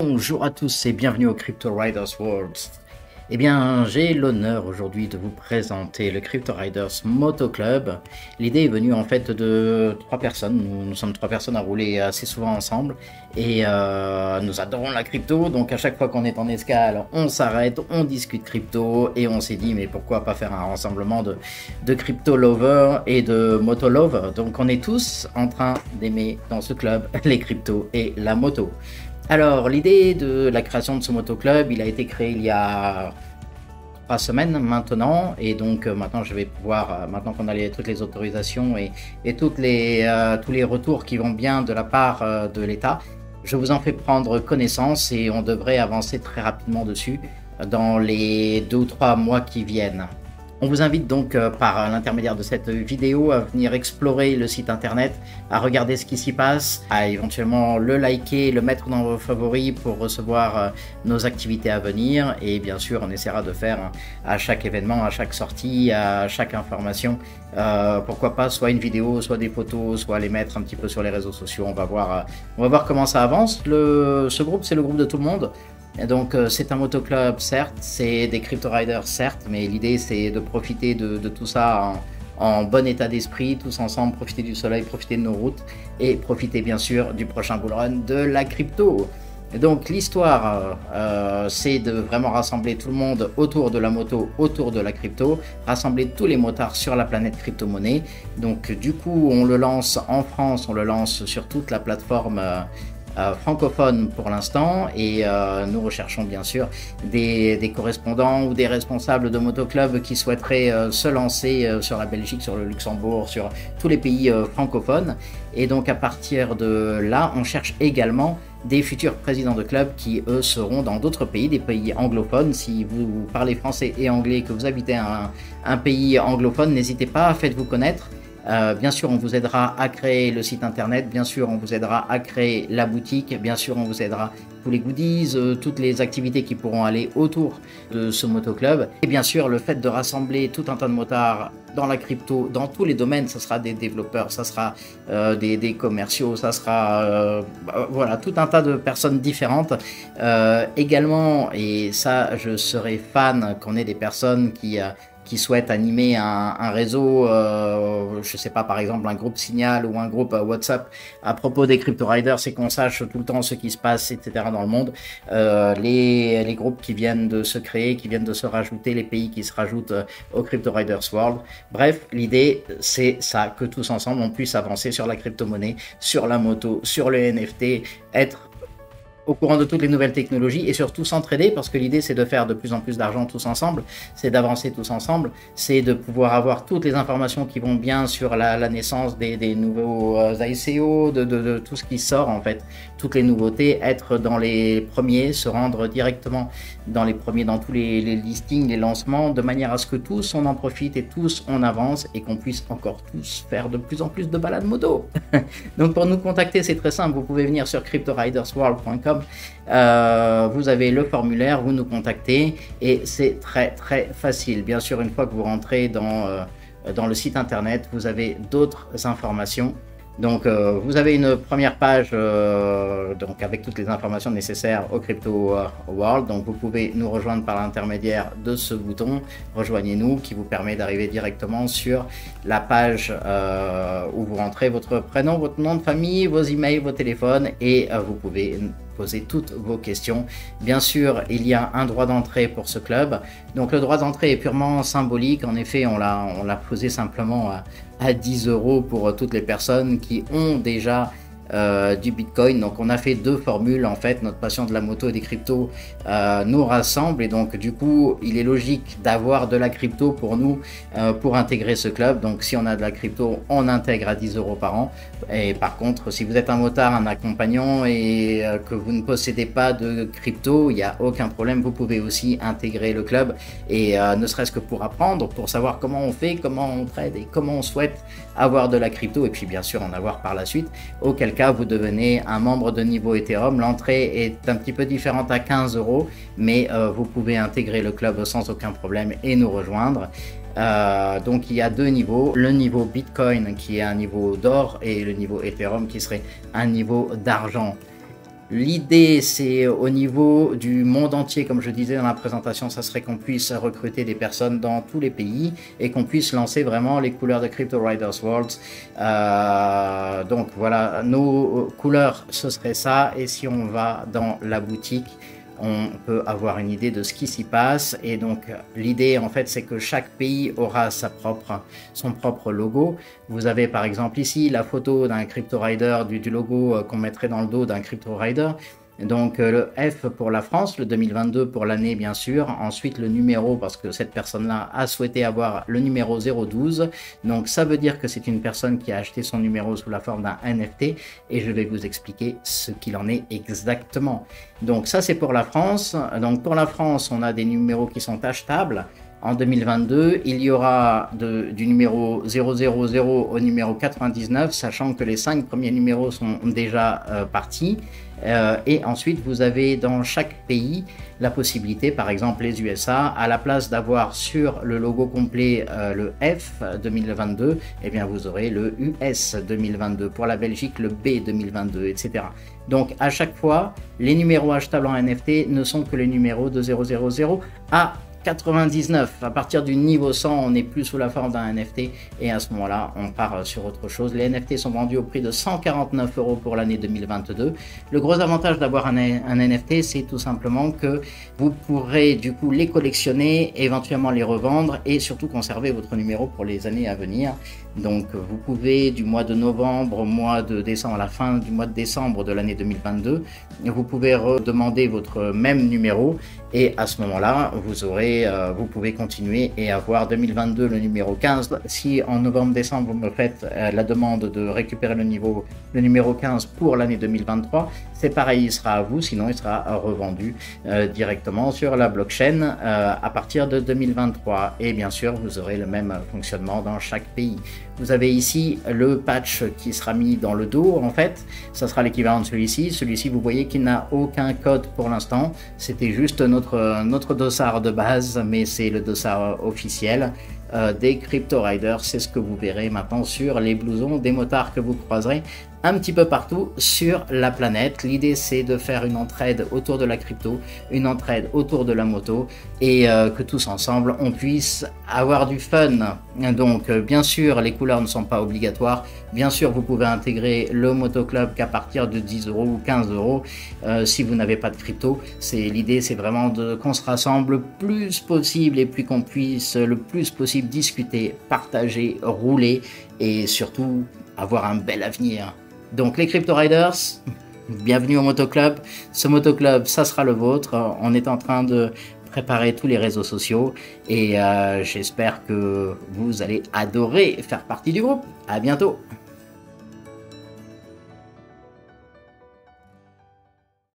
Bonjour à tous et bienvenue au Crypto Riders World. Eh bien, j'ai l'honneur aujourd'hui de vous présenter le Crypto Riders Moto Club. L'idée est venue en fait de trois personnes. Nous sommes trois personnes à rouler assez souvent ensemble et nous adorons la crypto. Donc à chaque fois qu'on est en escale, on s'arrête, on discute crypto et on s'est dit mais pourquoi pas faire un rassemblement de crypto lovers et de moto lovers. Donc on est tous en train d'aimer dans ce club les cryptos et la moto. Alors, l'idée de la création de ce motoclub, il a été créé il y a 3 semaines maintenant, et donc maintenant je vais pouvoir, maintenant qu'on a toutes les autorisations et tous les retours qui vont bien de la part de l'État, je vous en fais prendre connaissance et on devrait avancer très rapidement dessus dans les 2 ou 3 mois qui viennent. On vous invite donc par l'intermédiaire de cette vidéo à venir explorer le site internet, à regarder ce qui s'y passe, à éventuellement le liker, le mettre dans vos favoris pour recevoir nos activités à venir. Et bien sûr, on essaiera de faire à chaque événement, à chaque sortie, à chaque information, pourquoi pas soit une vidéo, soit des photos, soit les mettre un petit peu sur les réseaux sociaux. On va voir comment ça avance. Ce groupe, c'est le groupe de tout le monde. Et donc c'est un motoclub certes, c'est des crypto riders certes, mais l'idée c'est de profiter de tout ça en bon état d'esprit, tous ensemble, profiter du soleil, profiter de nos routes et profiter bien sûr du prochain bull run de la crypto. Et donc l'histoire c'est de vraiment rassembler tout le monde autour de la moto, autour de la crypto, rassembler tous les motards sur la planète crypto-monnaie. Donc du coup on le lance en France, on le lance sur toute la plateforme francophone pour l'instant et nous recherchons bien sûr des correspondants ou des responsables de motoclubs qui souhaiteraient se lancer sur la Belgique, sur le Luxembourg, sur tous les pays francophones. Et donc à partir de là, on cherche également des futurs présidents de clubs qui eux seront dans d'autres pays, des pays anglophones. Si vous parlez français et anglais, que vous habitez un pays anglophone, n'hésitez pas, faites-vous connaître. Bien sûr, on vous aidera à créer le site internet, bien sûr, on vous aidera à créer la boutique, bien sûr, on vous aidera tous les goodies, toutes les activités qui pourront aller autour de ce motoclub. Et bien sûr, le fait de rassembler tout un tas de motards dans la crypto, dans tous les domaines, ça sera des développeurs, ça sera des commerciaux, ça sera voilà, tout un tas de personnes différentes. Également, et ça, je serais fan qu'on ait des personnes qui souhaitent animer un réseau, je sais pas, par exemple un groupe Signal ou un groupe WhatsApp à propos des crypto riders et qu'on sache tout le temps ce qui se passe, etc. dans le monde. Les groupes qui viennent de se créer, qui viennent de se rajouter, les pays qui se rajoutent au Crypto Riders World. Bref, l'idée c'est ça, que tous ensemble on puisse avancer sur la crypto-monnaie, sur la moto, sur le NFT, être au courant de toutes les nouvelles technologies et surtout s'entraider, parce que l'idée c'est de faire de plus en plus d'argent tous ensemble, c'est d'avancer tous ensemble, c'est de pouvoir avoir toutes les informations qui vont bien sur la naissance des nouveaux ICO, de tout ce qui sort en fait, toutes les nouveautés, être dans les premiers, se rendre directement dans les premiers, dans tous les listings, les lancements, de manière à ce que tous on en profite et tous on avance et qu'on puisse encore tous faire de plus en plus de balades moto. Donc pour nous contacter c'est très simple, vous pouvez venir sur cryptoridersworld.com. Vous avez le formulaire, vous nous contactez et c'est très facile. Bien sûr, une fois que vous rentrez dans le site internet, vous avez d'autres informations. Donc vous avez une première page donc avec toutes les informations nécessaires au Crypto World. Donc vous pouvez nous rejoindre par l'intermédiaire de ce bouton rejoignez-nous qui vous permet d'arriver directement sur la page où vous rentrez votre prénom, votre nom de famille, vos emails, vos téléphones et vous pouvez poser toutes vos questions. Bien sûr, il y a un droit d'entrée pour ce club. Donc le droit d'entrée est purement symbolique. En effet, on l'a posé simplement à 10 € pour toutes les personnes qui ont déjà du Bitcoin. Donc on a fait 2 formules en fait, notre passion de la moto et des cryptos nous rassemble et donc du coup il est logique d'avoir de la crypto pour nous pour intégrer ce club. Donc si on a de la crypto on intègre à 10 € par an et par contre si vous êtes un motard, un accompagnant et que vous ne possédez pas de crypto, il n'y a aucun problème, vous pouvez aussi intégrer le club et ne serait-ce que pour apprendre, pour savoir comment on fait, comment on trade et comment on souhaite avoir de la crypto et puis bien sûr en avoir par la suite, auquel cas vous devenez un membre de niveau Ethereum. L'entrée est un petit peu différente à 15 €, mais vous pouvez intégrer le club sans aucun problème et nous rejoindre. Donc il y a 2 niveaux, le niveau Bitcoin qui est un niveau d'or et le niveau Ethereum qui serait un niveau d'argent. L'idée, c'est au niveau du monde entier, comme je disais dans la présentation, ça serait qu'on puisse recruter des personnes dans tous les pays et qu'on puisse lancer vraiment les couleurs de Crypto Riders World. Donc voilà, nos couleurs, ce serait ça. Et si on va dans la boutique, on peut avoir une idée de ce qui s'y passe. Et donc l'idée en fait c'est que chaque pays aura son propre logo. Vous avez par exemple ici la photo d'un Crypto Rider, du logo qu'on mettrait dans le dos d'un Crypto Rider. Donc le F pour la France, le 2022 pour l'année bien sûr, ensuite le numéro parce que cette personne-là a souhaité avoir le numéro 012, donc ça veut dire que c'est une personne qui a acheté son numéro sous la forme d'un NFT et je vais vous expliquer ce qu'il en est exactement. Donc ça c'est pour la France, donc pour la France on a des numéros qui sont achetables. En 2022, il y aura du numéro 000 au numéro 99, sachant que les 5 premiers numéros sont déjà partis. Et ensuite, vous avez dans chaque pays la possibilité, par exemple les USA, à la place d'avoir sur le logo complet le F 2022, eh bien vous aurez le US 2022, pour la Belgique le B 2022, etc. Donc à chaque fois, les numéros achetables en NFT ne sont que les numéros de 000 à 99. À partir du niveau 100, on n'est plus sous la forme d'un NFT et à ce moment-là, on part sur autre chose. Les NFT sont vendus au prix de 149 € pour l'année 2022. Le gros avantage d'avoir un NFT, c'est tout simplement que vous pourrez du coup les collectionner, éventuellement les revendre et surtout conserver votre numéro pour les années à venir. Donc vous pouvez du mois de novembre au mois de décembre, à la fin du mois de décembre de l'année 2022, vous pouvez redemander votre même numéro et à ce moment-là, vous pouvez continuer et avoir 2022 le numéro 15. Si en novembre-décembre vous me faites la demande de récupérer le numéro 15 pour l'année 2023, c'est pareil, il sera à vous, sinon il sera revendu directement sur la blockchain à partir de 2023. Et bien sûr, vous aurez le même fonctionnement dans chaque pays. Vous avez ici le patch qui sera mis dans le dos, en fait, ça sera l'équivalent de celui-ci. Celui-ci, vous voyez qu'il n'a aucun code pour l'instant, c'était juste notre dossard de base, mais c'est le dossard officiel des Crypto Riders. C'est ce que vous verrez maintenant sur les blousons des motards que vous croiserez un petit peu partout sur la planète. L'idée c'est de faire une entraide autour de la crypto, une entraide autour de la moto et que tous ensemble on puisse avoir du fun. Donc bien sûr les couleurs ne sont pas obligatoires, bien sûr vous pouvez intégrer le Moto Club qu'à partir de 10 € ou 15 € si vous n'avez pas de crypto. L'idée c'est vraiment qu'on se rassemble le plus possible et puis qu'on puisse le plus possible discuter, partager, rouler et surtout avoir un bel avenir. Donc les Crypto Riders, bienvenue au Moto Club. Ce Moto Club, ça sera le vôtre. On est en train de préparer tous les réseaux sociaux et j'espère que vous allez adorer faire partie du groupe. À bientôt.